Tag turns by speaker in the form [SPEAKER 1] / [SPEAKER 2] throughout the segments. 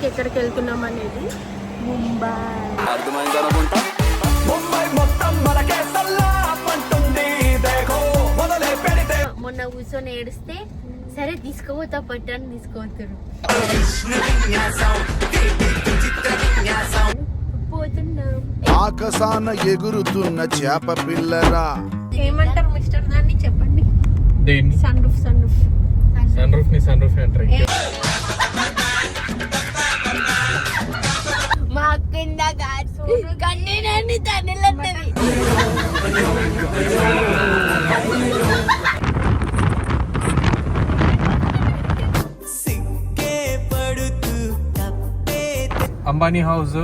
[SPEAKER 1] చూపించడానికి ఎక్కడికి వెళ్తున్నాం అనేది. ముంబై. మొన్న కూర్చొని ఏడిస్తే సరే తీసుకోపోతా పట్టని తీసుకోవద్దురు. పోతున్నాం.
[SPEAKER 2] ఆకాశాన ఎగురుతున్న చేప పిల్లరా.
[SPEAKER 1] ఏమంటారు మిస్టర్ దాన్ని చెప్పండి. సన్ రూఫ్
[SPEAKER 3] అంటారు.
[SPEAKER 1] మా కింద కన్నీనాన్ని తన్నెలంటది.
[SPEAKER 3] అంబానీ హౌస్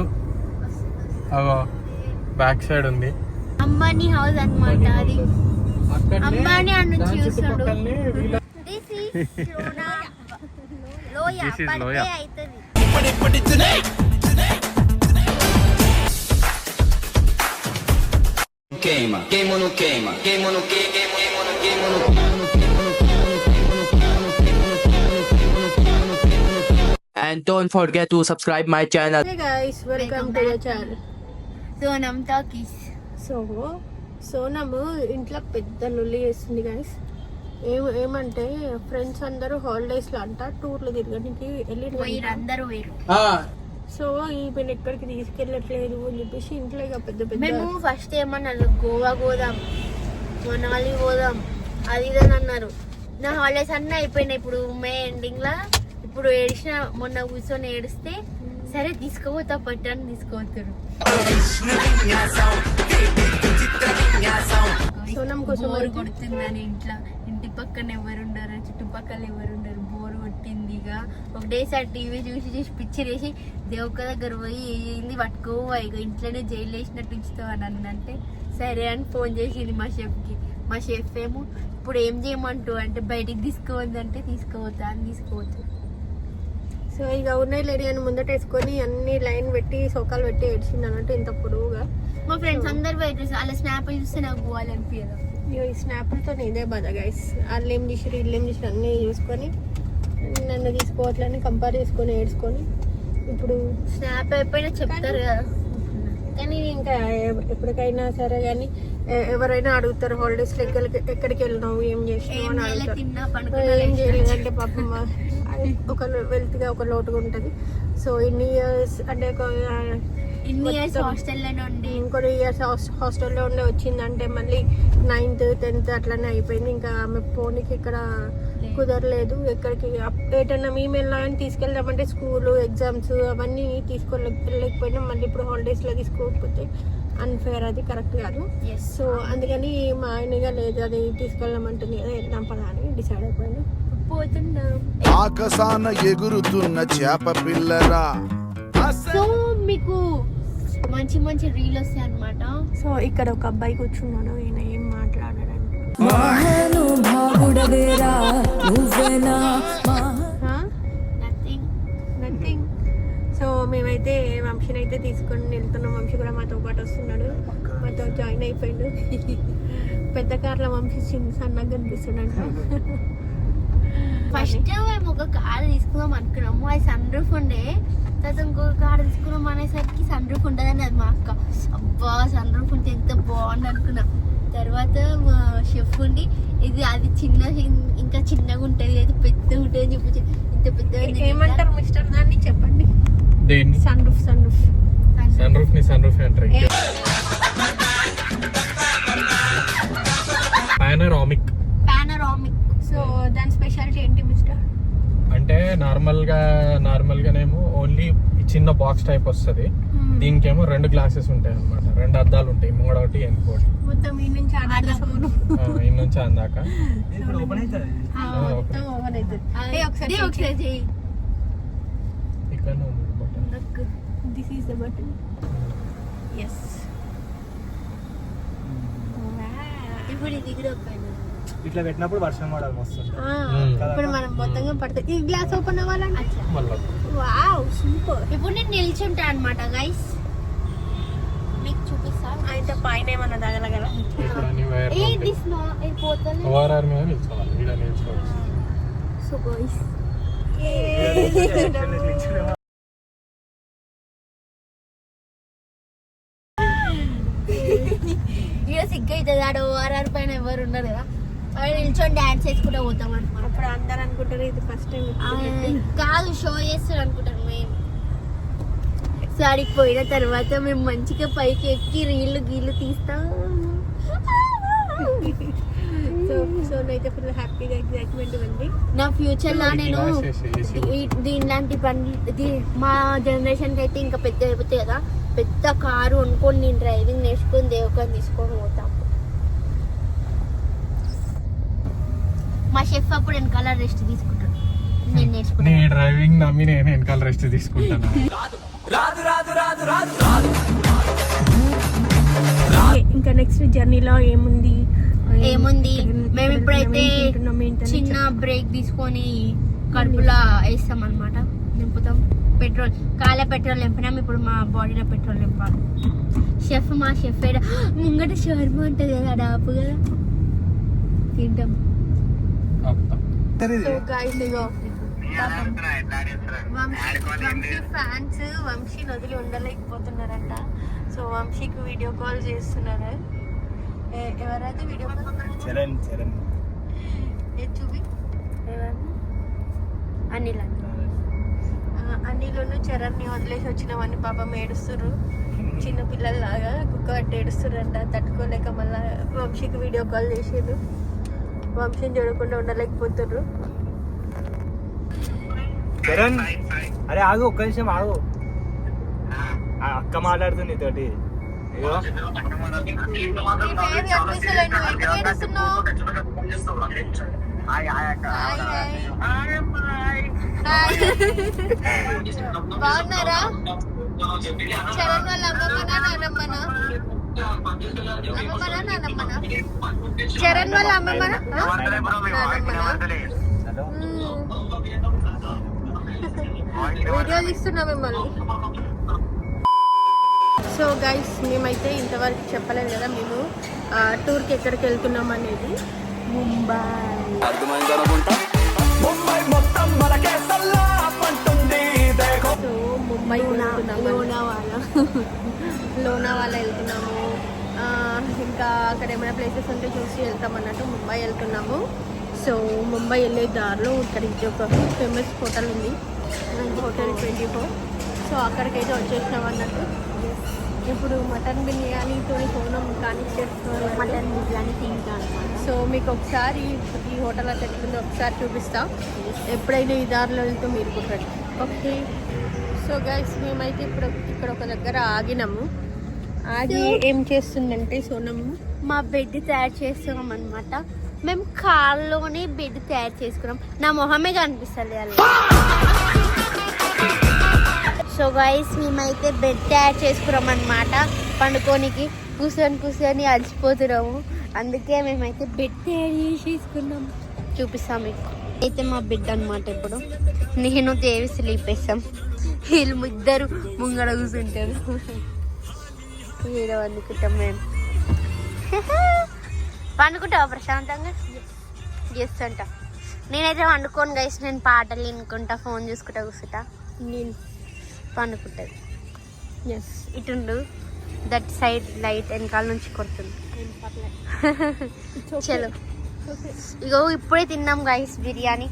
[SPEAKER 3] బ్యాక్ సైడ్ ఉంది.
[SPEAKER 1] అంబానీ హౌస్ అన్నమాట అది. అంబానీ అన్న చూస్తాడు.
[SPEAKER 4] Queima, queima no queima, queima no queima, queima no queima no
[SPEAKER 5] and don't forget to subscribe my channel.
[SPEAKER 1] Hey guys, welcome to the channel. Sonam Talkies. సోనము ఇంట్లో పెద్ద లొల్లి చేస్తుంది గైస్. ఏమంటే ఫ్రెండ్స్ అందరూ హాలిడేస్ లో అంట టూర్లు తిరగడానికి వెళ్ళి సో ఈమెను ఎక్కడికి తీసుకెళ్ళట్లేదు అని చెప్పేసి ఇంట్లో ఇక పెద్ద పెద్ద మేము ఫస్ట్ ఏమన్నారు గోవా పోదాం, మనాలి పోదాం అది ఇదని అన్నారు. నా హాలిడేస్ అన్నీ అయిపోయినాయి ఇప్పుడు మే ఎండింగ్ లా. ఇప్పుడు ఏడిచిన మొన్న కూర్చొని ఏడిస్తే సరే తీసుకోపోతా పట్టని తీసుకోవద్దురు. సోనం కోసం బోరు కొడుతుందని ఇంటి పక్కన ఎవరుండరు, చుట్టుపక్కల ఎవరుండరు, బోరు కొట్టింది. ఇక ఒకటేసారి టీవీ చూసి పిచ్చిరేసి దేవక దగ్గర పోయి ఏంది పట్టుకోవా ఇక ఇంట్లోనే జైలు వేసినట్టు ఉంచుతావు అని అంటే సరే అని ఫోన్ చేసింది మా షెఫ్కి. మా షెఫ్ ఏమో ఇప్పుడు ఏం చేయమంటూ అంటే బయటికి తీసుకోవద్దంటే తీసుకోవద్దా అని తీసుకోవద్దు. సో ఇక ఉన్నాయి లేడీ అని ముందట వేసుకొని అన్ని లైన్ పెట్టి సోకాలు పెట్టి ఏడ్చింది అన్నట్టు ఇంత పొడవుగా. మా ఫ్రెండ్స్ అందరు వెయిట్ అలా స్నాప్లు చూస్తే నాకు పోవాలనిపించదు. ఈ స్నాప్లతో ఇదే బాధ గైస్. వాళ్ళు ఏం చేసారు వీళ్ళు ఏం చేసారు అన్నీ చూసుకొని నన్ను తీసుకోవట్లని కంపేర్ చేసుకొని ఏడ్చుకొని ఇప్పుడు స్నాప్ అయిపోయినా చెప్తారు కదా. కానీ ఇంకా ఎప్పటికైనా సరే కానీ ఎవరైనా అడుగుతారు హాలిడేస్లో ఎక్కడికి వెళ్ళినావు ఏం చేసినావు అని అడుగుతారు. ఏం చేయలేదంటే పాపం ఒక వెల్త్గా ఒక లోటుగా ఉంటుంది. సో ఇన్ని ఇయర్స్ అంటే ఇంకొన్ని ఇయర్స్ హాస్టల్లో ఉండి వచ్చిందంటే మళ్ళీ 9th 10th అట్లనే అయిపోయింది. ఇంకా ఆమె పోనీకి ఇక్కడ కుదరలేదు. ఎక్కడికి ఏటన్నా మేము వెళ్ళాలని తీసుకెళ్దామంటే స్కూలు ఎగ్జామ్స్ అవన్నీ తీసుకోలేకపోయినా మళ్ళీ ఇప్పుడు హాలిడేస్లో తీసుకోకపోతే అన్ఫేర్, అది కరెక్ట్ కాదు. సో అందుకని మా ఆయనగా లేదు అది తీసుకెళ్ళామంటుంది కదా వెళ్దాం పదా అని డిసైడ్ అయిపోయాను. పోతున్నాం.
[SPEAKER 2] ఆకాశాన ఎగురుతున్న చేప పిల్లరా.
[SPEAKER 1] సో మీకు మంచి మంచి రీల్ వస్తాయి అన్నమాట. సో ఇక్కడ ఒక అబ్బాయి కూర్చున్నాడు, ఈయన ఏం మాట్లాడాడు నథింగ్. సో మేమైతే వంశీని అయితే తీసుకొని వెళ్తున్నాం. వంశీ కూడా మాతో పాటు వస్తున్నాడు, మాతో జాయిన్ అయిపోయాడు. పెద్ద కార్లో వంశీ సన్నగా కనిపిస్తున్నాడు. ఫస్ట్ మేము ఒక కార్ తీసుకుందాం అనుకున్నాము, అది సన్ రూఫ్ ఉండే. తర్వాత ఇంకొక కార్ తీసుకున్నాం అనేసరికి సన్ రూఫ్ ఉండదని అది మా అక్క. అబ్బా సన్ రూఫ్ ఉంటే ఎంత బాగుంది అనుకున్నాం. తర్వాత మా షెఫ్ ఉండి ఇది అది చిన్న ఇంకా చిన్నగా ఉంటుంది, అది పెద్ద ఉంటుంది అని చెప్పి ఇంత పెద్ద. ఏమంటారు మిస్టర్ దాన్ని చెప్పండి. సన్ రూఫ్
[SPEAKER 3] అంటారు. పానోరామిక్. సో
[SPEAKER 1] దాని స్పెషాలిటీ ఏంటి మిస్టర్?
[SPEAKER 3] అంటే నార్మల్గానేమో ఓన్లీ చిన్న బాక్స్ టైప్ వస్తుంది. దీనికేమో 2 గ్లాసెస్ ఉంటాయి అన్నమాట, 2 అద్దాలు ఉంటాయి, ముంగడొకటి వెనుకోటి.
[SPEAKER 1] మొత్తం ఈ నుంచి అందాక ఒకసారి
[SPEAKER 3] ఇక్కడ
[SPEAKER 1] this is the button. yes ఇప్పుడు ఇది కూడా
[SPEAKER 6] ఇట్లా పెట్టినప్పుడు వర్షం పడాలి మస్తు.
[SPEAKER 1] ఇప్పుడు మనం మొత్తంగా పడుతుంది. ఈ గ్లాస్ ఓపెన్ అవ్వాలంటే వావ్ సూపర్. ఇప్పుడు నేను నిల్చుంటా అనమాట గైస్, మీకు చూపిస్తా. అయితే పైన ఏమన్నా తగలగల సో గైస్ ఆడ ఓఆర్ఆర్ పైన ఎవరు ఉండరు కదా, అక్కడ నిల్చొని డాన్స్ చేసుకుంటూ పోతాం అనమాట.
[SPEAKER 7] అప్పుడు అందరు అనుకుంటారు ఇది ఫస్ట్ టైం.
[SPEAKER 1] కాదు, షో చేస్తారు అనుకుంటారు మేము. సో అడిగి పోయిన తర్వాత మేము మంచిగా పైకి ఎక్కి రీళ్ళు గీళ్ళు తీస్తాం.
[SPEAKER 7] సో అయితే ఫుల్ హ్యాపీగా ఎగ్జైట్మెంట్ ఉంది.
[SPEAKER 1] నా ఫ్యూచర్ లో నేను దీనిలాంటి పని మా జనరేషన్ కి అయితే ఇంకా పెద్ద అయిపోతాయి కదా, పెద్ద కారు అనుకోని నేను డ్రైవింగ్ నేర్చుకుని దేవకాన్ని తీసుకొని పోతాం. మా షెఫ్ అప్పుడు వెనకాల రెస్ట్ తీసుకుంటాడు, నేను నేర్చుకుంటాను.
[SPEAKER 3] నీ డ్రైవింగ్ నమ్మి నేను వెనకాల రెస్ట్ తీసుకుంటాను.
[SPEAKER 7] ఇంకా నెక్స్ట్ జర్నీలో ఏముంది
[SPEAKER 1] మేము ఇప్పుడైతే చిన్న బ్రేక్ తీసుకొని కడుపులా వేస్తాం అనమాట, నింపుతాం. పెట్రోల్ కాలే పెట్రోల్ నింపినాం, ఇప్పుడు మా బాడీలో పెట్రోల్ నింపాలి. మా షెఫ్ ముంగట షవర్మా ఉంటుంది కదా, అది ఆపు కదా, తింటాం. సో గైస్ ఇగో వంశీ ఫ్యాన్స్ వంశీని వదిలి ఉండలేకపోతున్నారంట. సో వంశీకి వీడియో కాల్ చేస్తున్నారు. ఎవరైతే వీడియో కాల్
[SPEAKER 6] చరణ్
[SPEAKER 1] చూపి అనిల్ అనిల్ చరణ్ని వదిలేసి వచ్చినామని పాపం ఏడుస్తుర్రు, చిన్న పిల్లల్లాగా కుక్క పట్టి ఏడుస్తుర్రంట. తట్టుకోలేక మళ్ళీ వంశీకి వీడియో కాల్ చేసిర్రు. వంశీని చూడకుండా ఉండలేకపోతుర్రు.
[SPEAKER 6] చరణ్, అరే ఆగు, ఒక్క నిమిషం ఆగు. అక్క మాట్లాడుతుంది తోటి.
[SPEAKER 1] బాగున్నారా? చరణ్ వాళ్ళ అమ్మమ్మనా నానమ్మనా? చరణ్ వాళ్ళ అమ్మమ్మనా నానమ్మనా? వీడియో తీస్తున్నా మిమ్మల్ని.
[SPEAKER 7] సో గైస్ మేమైతే ఇంతవరకు చెప్పలేదు కదా మేము టూర్కి ఎక్కడికి వెళ్తున్నాం అనేది. ముంబై. సో ముంబై లోనావాలా వెళ్తున్నాము. ఇంకా అక్కడ ఏమైనా ప్లేసెస్ ఉంటే చూసి వెళ్తాం అన్నట్టు ముంబై వెళ్తున్నాము. సో ముంబై వెళ్ళే దారిలో ఇక్కడికి ఒక ఫేమస్ హోటల్ ఉంది, హోటల్ 24. సో అక్కడికైతే వచ్చేసినాం అన్నట్టు. ఇప్పుడు మటన్ బిర్యానీతో కోనం కానీ చేస్తున్నాం,
[SPEAKER 1] మటన్ బిర్యానీ తింటాను.
[SPEAKER 7] సో మీకు ఒకసారి ఈ హోటల్ అట్లా ఎట్లుందో ఒకసారి చూపిస్తా. ఎప్పుడైనా ఈ దారిలో వెళ్తే మీరు కూడా రండి, ఓకే? సో గైస్ మేమైతే ఇప్పుడు ఇక్కడ ఒక దగ్గర ఆగినాము. ఆగి ఏం చేస్తుందంటే సోనము
[SPEAKER 1] మా బెడ్ తయారు చేస్తున్నాం అనమాట. మేము కార్లోనే బెడ్ తయారు చేసుకున్నాం. నా మొహమే కనిపిస్తుంది అలా. సో గైస్ మేమైతే బెడ్ తయారు చేసుకున్నాం అనమాట, పండుకోనికి. కూర్చొని అలసిపోతున్నాము, అందుకే మేమైతే బెడ్ తయారు చేసేసుకున్నాం. చూపిస్తాం మీకు. అయితే మా బెడ్ అనమాట. ఇప్పుడు నేను దేవి స్లీప్ వేస్తాం, వీళ్ళు ఇద్దరు ముంగడ కూర్చుంటారు. వీడు వండుకుంటాం మేము. పండుకుంటావా ప్రశాంతంగా? చేస్తుంటా. నేనైతే వండుకోను గైస్, నేను పాటలు వినుకుంటా, ఫోన్ చూసుకుంటా కూర్చుంటా. నేను పండుకుంటుంది.
[SPEAKER 7] ఎస్
[SPEAKER 1] ఇటుండు దట్ సైడ్ లైట్ వెనకాల నుంచి కొడుతుంది. చలో ఇగో ఇప్పుడే తిన్నాం గైస్ బిర్యానీ.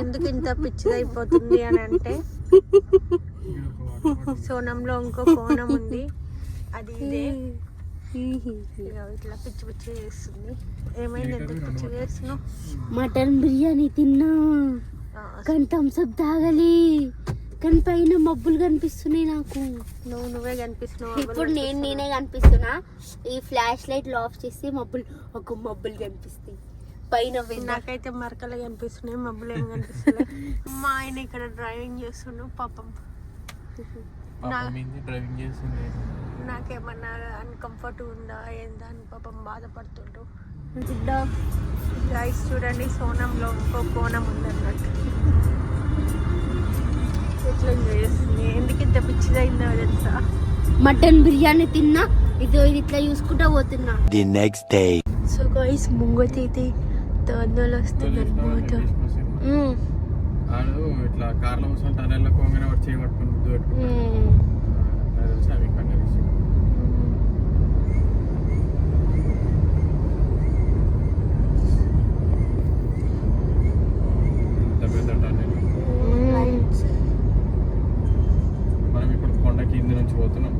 [SPEAKER 7] ఎందుకు ఇంత పిచ్చిగా అయిపోతుంది అని అంటే సోనంలో ఇంకో కోణం ఉంది, అది ఇదే. ఇట్లా పిచ్చి పిచ్చి చేస్తుంది. ఏమైంది, ఎందుకు పిచ్చి చేస్తున్నావు?
[SPEAKER 1] మటన్ బిర్యానీ తిన్నా కానీ థమ్స్అప్ తాగాలి, కానీ పైన మబ్బులు కనిపిస్తున్నాయి నాకు.
[SPEAKER 7] నువ్వే కనిపిస్తున్నావు.
[SPEAKER 1] ఇప్పుడు నేనే కనిపిస్తున్నా. ఈ ఫ్లాష్ లైట్ ఆఫ్ చేసి మబ్బులు కనిపిస్తాయి పైన.
[SPEAKER 7] నాకైతే మరకలు కనిపిస్తున్నాయి, మబ్బులు ఏం కనిపిస్తున్నాయి. మా ఆయన ఇక్కడ డ్రైవింగ్ చేస్తున్నాడు పాపం.
[SPEAKER 3] డ్రైవింగ్ చేసింది.
[SPEAKER 7] నాకేమన్నా అన్కంఫర్ట్ ఉందా ఏందా అని పాపం బాధపడుతుండ్రు. గైస్ చూడండి, సోనంలో ఇంకో కోణం ఉంది అన్నట్టు. ఎట్లా చేస్తుంది, ఎందుకు ఇంత పిచ్చిదైందో తెలుసా?
[SPEAKER 1] మటన్ బిర్యానీ తిన్నా, ఇది ఇట్లా చూసుకుంటా పోతున్నా.
[SPEAKER 5] The next day.
[SPEAKER 7] So guys ముంగతైతే తొందరలు వస్తుంది అనమాట.
[SPEAKER 3] వాడు ఇట్లా కార్లో కూర్చొని టనెల్లో కోంగనే వచ్చి చేయబట్టుకుని ముద్దు పెట్టుకుంటాడు. తెలుసా మీకు అన్ని విషయం. పోతున్నాం.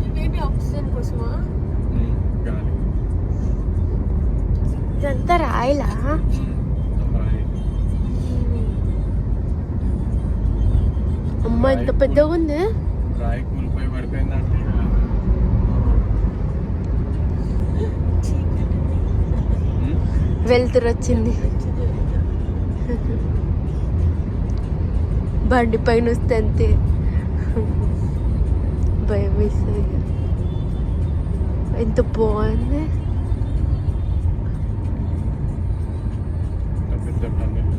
[SPEAKER 7] ఇవేంటి ఆక్సిజన్ కోసమా?
[SPEAKER 3] గాలి
[SPEAKER 7] ఇదంతా రాయలా?
[SPEAKER 3] రాయి.
[SPEAKER 7] అమ్మ ఎంత పెద్దగా ఉంది.
[SPEAKER 3] రాయి కూలిపోయి పడిపోయిందంటే
[SPEAKER 7] వెళ్తురు వచ్చింది. బండి పైన వస్తే అంతే భయం వేస్తుంది. ఎంత బాగుంది.
[SPEAKER 3] పెద్ద టన్నెల్.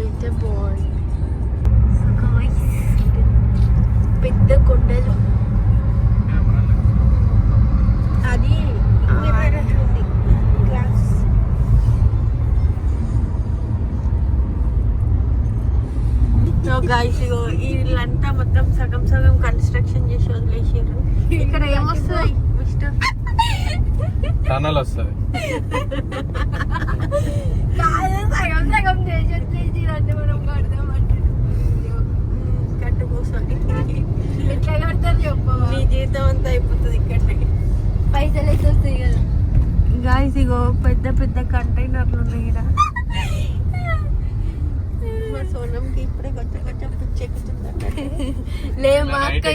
[SPEAKER 7] అయితే బాగుంది. పెద్ద కొండలు. అది గ్లాస్. గాయస్ ఇగో వీళ్ళంతా మొత్తం సగం సగం కన్స్ట్రక్షన్ చేసి వదిలేసారు. ఇక్కడ ఏమొస్తుంది మిస్టర్?
[SPEAKER 3] టనల్ వస్తుంది.
[SPEAKER 1] సగం సగం చేసేసి మనం కడదామంటే
[SPEAKER 7] కట్టుకోసండి.
[SPEAKER 1] ఎట్లా కడతారు చెప్పవా?
[SPEAKER 7] నీ జీతం అంతా అయిపోతుంది ఇక్కడనే.
[SPEAKER 1] పైసలు అయితే వస్తాయి కదా.
[SPEAKER 7] గాయస్ ఇగో పెద్ద పెద్ద కంటైనర్లు ఉన్నాయి ఇక్కడ. మా సోనంకి ఇప్పుడే కొంచెం కొంచెం పిచ్చెక్కుతుందంట.
[SPEAKER 1] లే మా అక్క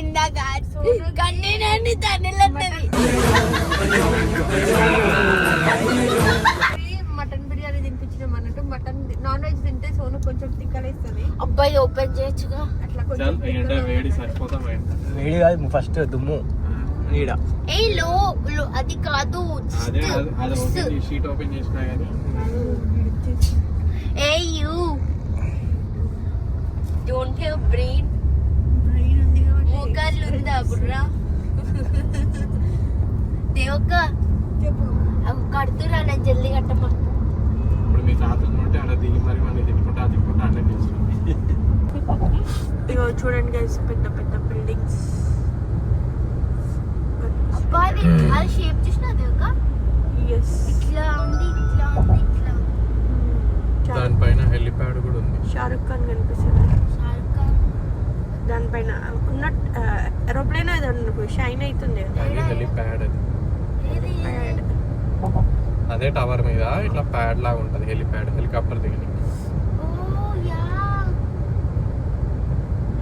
[SPEAKER 1] ఇందాక కన్నీనండి తన్నెలంటది.
[SPEAKER 7] మటన్ బిర్యానీ తినిపించినాం అన్నట్టు. మటన్ నాన్ వెజ్ తింటే సోను కొంచెం తిక్కలేస్తుంది.
[SPEAKER 1] అబ్బాయి ఓపెన్ చేయొచ్చుగా.
[SPEAKER 7] అట్లా కొంచెం
[SPEAKER 3] ఎండ వేడి సరిపోతాం.
[SPEAKER 6] వేడి కాదు, ఫస్ట్ దుమ్ము నీడ.
[SPEAKER 1] ఏ లో అది కాదు.
[SPEAKER 3] అదే అది ఓపెన్ షీట్ ఓపెన్ చేసినా కానీ
[SPEAKER 1] ఏ యూ డోంట్ హ్యావ్ బ్రెయిన్. మోకాళ్ళు ఉందా బుర్రా? దేవక్క అవి కడుతురా నేను జల్దీ కట్టమ్మా.
[SPEAKER 3] ఇప్పుడు మీ తాతలు ఉంటే అలా దిగి మరి మళ్ళీ తిట్టుకుంటా తిట్టుకుంటా అన్నీ చేస్తున్నాం.
[SPEAKER 7] ఇగో చూడండి గైస్ పెద్ద పెద్ద బిల్డింగ్స్.
[SPEAKER 1] అబ్బా అది షేప్ చూసినా దేవక్క? ఇట్లా ఉంది ఇట్లా ఉంది ఇట్లా.
[SPEAKER 3] దానిపైన హెలిప్యాడ్ కూడా ఉంది.
[SPEAKER 7] షారుఖ్ ఖాన్ కనిపిస్తుంది
[SPEAKER 1] షారుఖ్ ఖాన్.
[SPEAKER 7] దానిపైన. ఉన్న ఏరోప్లేన్ అది షైన్ అవుతుంది కదా.
[SPEAKER 3] అది హెలిప్యాడ్. అది
[SPEAKER 1] ఏది?
[SPEAKER 3] అదే టవర్ మీద ఇట్లా ప్యాడ్ లాగా ఉంటుంది హెలిప్యాడ్. హెలికాప్టర్ దిగని.
[SPEAKER 1] Oh yeah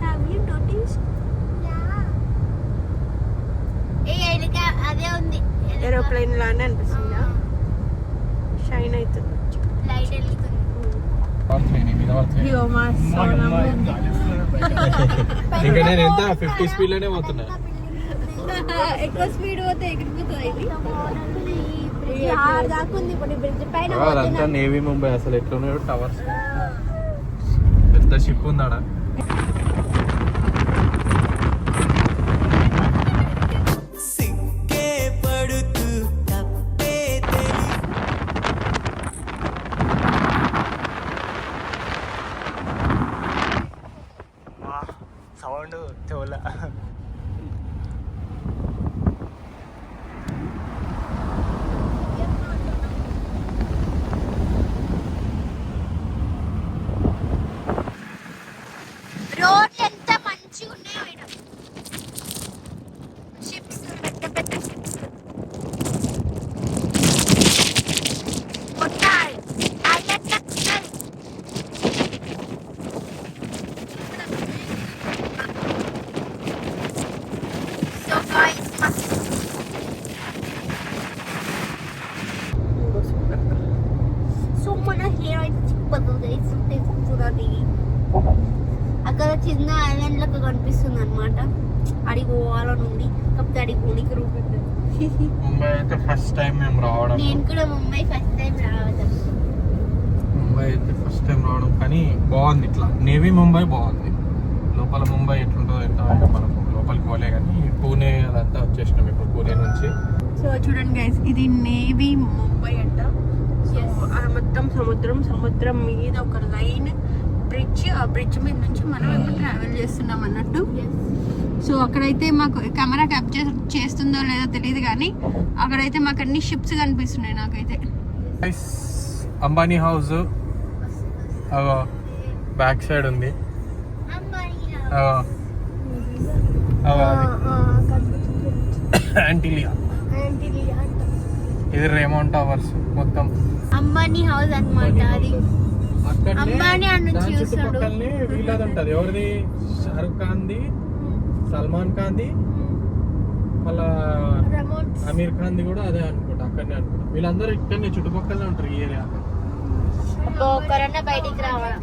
[SPEAKER 7] have you noticed?
[SPEAKER 1] Yeah. ఏ ఎలికా అదే ఉంది.
[SPEAKER 7] ఏరోప్లేన్ లానే అనిపిస్తుందా? షైన్ అవుతుంది.
[SPEAKER 1] లైట్ వెళ్తుంది.
[SPEAKER 7] ఇగో మా సోనము.
[SPEAKER 3] ఇంకా నేను ఎంత 50 స్పీడ్ లోనే పోతున్నా.
[SPEAKER 7] ఎక్కువ స్పీడ్ పోతే ఎగిరిపోతుంది ఇది.
[SPEAKER 1] దాకుంది ఇప్పుడు బ్రిడ్జ్ పైన
[SPEAKER 3] అదంతా నేవీ ముంబై. అసలు ఎట్లున్నాయో టవర్స్. పెద్ద షిప్ ఉందాడ.
[SPEAKER 6] సౌండ్ చెవుల.
[SPEAKER 1] రోడ్లు ఎంత మంచిగా ఉన్నాయో ఇక్కడ. షిప్స్ పెద్ద పెద్ద షిప్స్. కొట్టాలి ఐలెట్ కొట్టాలి. సో గాయ్స్ సో మన హీరో అయితే చిక్కుపోతుంది. చూడాలి అక్కడ చిన్న ఐలాండ్ లెక్క కనిపిస్తుంది అనమాట. అడిగి పోవాలని ఉంది కాకపోతే అడిగి పోనీకి రూట్ ఉంటుంది.
[SPEAKER 3] ముంబై అయితే ఫస్ట్ టైం మేము రావడం.
[SPEAKER 1] నేను కూడా ముంబై ఫస్ట్ టైం రావద్దు.
[SPEAKER 3] ముంబై అయితే ఫస్ట్ టైం రావడం కానీ బాగుంది. ఇట్లా నేవీ ముంబై బాగుంది. లోపల ముంబై ఎట్లుంటుందో ఎంత మనకు లోపలికి పోలే కానీ పూణే అదంతా వచ్చేసినాం ఇప్పుడు పూణే నుంచి.
[SPEAKER 7] సో చూడండి గైస్ ఇది నేవీ ముంబై అంట. సో మొత్తం సముద్రం మీద ఒక లైన్ బ్రిడ్జ్, ఆ బ్రిడ్జ్ మీద నుంచి మనం ఇప్పుడు ట్రావెల్ చేస్తున్నాం అన్నట్టు. సో అక్కడైతే మాకు కెమెరా క్యాప్చర్ చేస్తుందో లేదో తెలియదు, కానీ అక్కడైతే మాకు అన్ని షిప్స్ కనిపిస్తున్నాయి నాకైతే.
[SPEAKER 3] అంబానీ హౌస్ బ్యాక్ సైడ్ ఉంది. యాంటిలియా, ఇది రేమౌంట్ టవర్స్ మొత్తం
[SPEAKER 1] అంబానీ హౌస్ అన్నమాట. అది
[SPEAKER 3] అక్కడనే
[SPEAKER 1] అంబానీ అన్న
[SPEAKER 3] దాని
[SPEAKER 1] చూస్తాడు.
[SPEAKER 3] చుట్టుపక్కలనే వీళ్ళది ఉంటది. ఎవరిది? షారుఖ్ ఖాన్ ది, సల్మాన్ ఖాన్ ది, మళ్ళా అమీర్ ఖాన్ ది కూడా అదే అనుకుంటా, అక్కడనే అనుకుంటా. వీళ్ళందరూ ఇక్కడనే చుట్టుపక్కలనే ఉంటారు ఈ ఏరియా.
[SPEAKER 1] ఒక్కరన్నా బయటికి రావాలి.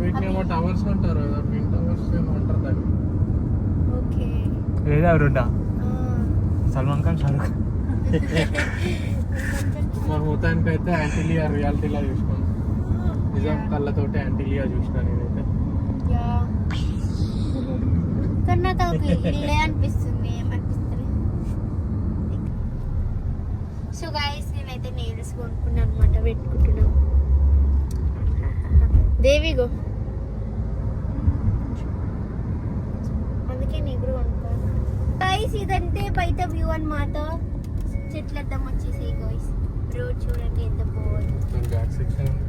[SPEAKER 3] వీటిని ఏమో టవర్స్ అంటారు కదా, ట్విన్ టవర్స్ ఏమో అంటారు దాన్ని.
[SPEAKER 1] ఓకే.
[SPEAKER 6] ఏదా రెండా సల్మాన్ ఖాన్ షారుఖ్ ఖాన్.
[SPEAKER 3] మన మొత్తానికి అయితే యాంటిలియా రియాలిటీలా చూసుకోండి. నిజం కళ్ళతోటి యాంటిలియా చూసినా నేనైతే.
[SPEAKER 1] కానీ నాకు ఒక ఇల్లే అనిపిస్తుంది, ఏమనిపిస్తుంది. సో గైస్ నేనైతే నెయిల్స్ కొనుక్కున్నాను అనమాట, పెట్టుకుంటున్నాను. దేవిగో అందుకే నేను కూడా కొనుక్కోను. గైస్ ఇదంటే బయట వ్యూ అన్నమాట. చెట్లద్దం వచ్చేసాయి గైస్. రోడ్ చూడండి ఎంత బాగుంది.
[SPEAKER 3] బ్యాక్ సెక్షన్ ఉంది.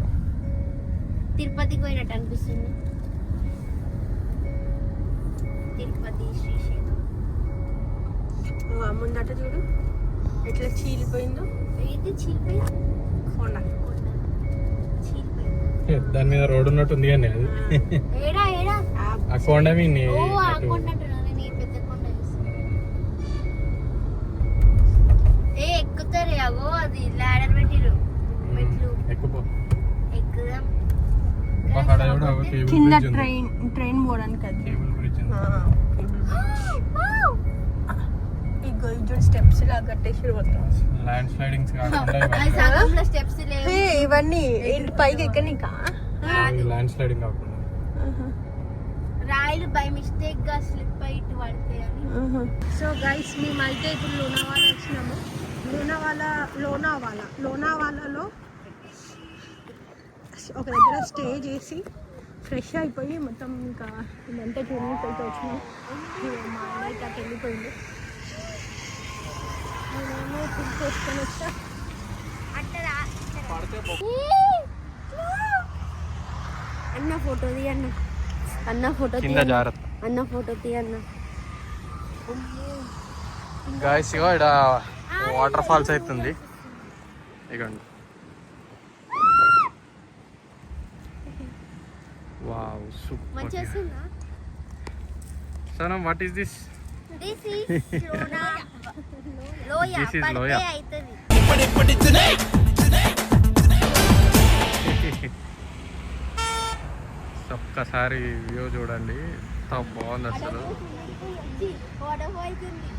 [SPEAKER 1] తిరుపతికి పోయినట్టు అనిపిస్తుంది. తిరుపతి, శ్రీశైలం.
[SPEAKER 7] ముందట చూడు ఎట్లా చీలిపోయిందో.
[SPEAKER 1] ఇది చీలిపోయింది.
[SPEAKER 7] కొండ
[SPEAKER 1] చీలిపోయింది.
[SPEAKER 3] దాని మీద రోడ్ ఉన్నట్టు ఉంది కానీ అది
[SPEAKER 1] ఏడా ఏడా
[SPEAKER 3] ఆ కొండ మీద
[SPEAKER 1] ఓ ఆ కొండ అంటున్నా నేను. ఈ పెద్ద కొండ చూస్తాను. ఎక్కుతారు అగో, అది లాడర్ పెట్టిరు. మెట్లు
[SPEAKER 3] ఎక్కుపో.
[SPEAKER 1] ఎక్కుదాం.
[SPEAKER 3] అక్కడ కూడా ఒక కేబుల్
[SPEAKER 7] కింద
[SPEAKER 3] బ్రిడ్జ్ ఉంది.
[SPEAKER 7] ట్రైన్ పోవడానికి అది.
[SPEAKER 3] కేబుల్ బ్రిడ్జ్ ఉంది.
[SPEAKER 7] ఇగో చూడు స్టెప్స్ లాగా కట్టేసి మొత్తం.
[SPEAKER 3] ల్యాండ్ స్లైడింగ్స్ కాకుండా
[SPEAKER 1] అది సగంలో స్టెప్స్ లేవు.
[SPEAKER 7] ఇవన్నీ ఏంటి పైకి ఎక్కనికా?
[SPEAKER 3] ల్యాండ్ స్లైడింగ్ కాకుండా
[SPEAKER 1] రాయిలు బై మిస్టేక్ గా స్లిప్ అయి ఇటు పడతాయి అని.
[SPEAKER 7] సో గైస్ మేమైతే ఇప్పుడు లోనావాలా వచ్చినాము. లోనావాలాలో ఒక దగ్గర స్టే చేసి ఫ్రెష్ అయిపోయి మొత్తం ఇంకా ఇదంతా చూడడానికి వెళ్తే వచ్చినాం. మా అన్న అయితే అటు వెళ్ళిపోయింది. నేనేమో ఫుడ్ చేసుకొని వచ్చా.
[SPEAKER 1] అన్న ఫోటో తీ అన్న. అన్న ఫోటో తీ
[SPEAKER 3] కింద జాగ్రత్త.
[SPEAKER 1] అన్న ఫోటో తీ అన్న.
[SPEAKER 3] గాయస్ ఇగో ఇక్కడ వాటర్ ఫాల్స్ అవుతుంది. ఇగోండి. Wow super.
[SPEAKER 1] మంచిగా వస్తుందా?
[SPEAKER 3] సనం what is this?
[SPEAKER 1] This is లోయ.
[SPEAKER 3] This is
[SPEAKER 1] పడితే
[SPEAKER 3] లోయ.
[SPEAKER 1] అవుతుంది.
[SPEAKER 3] ఒక్కసారి వ్యూ చూడండి, ఎంత బాగుంది అసలు.
[SPEAKER 1] వాటర్ అవుతుంది.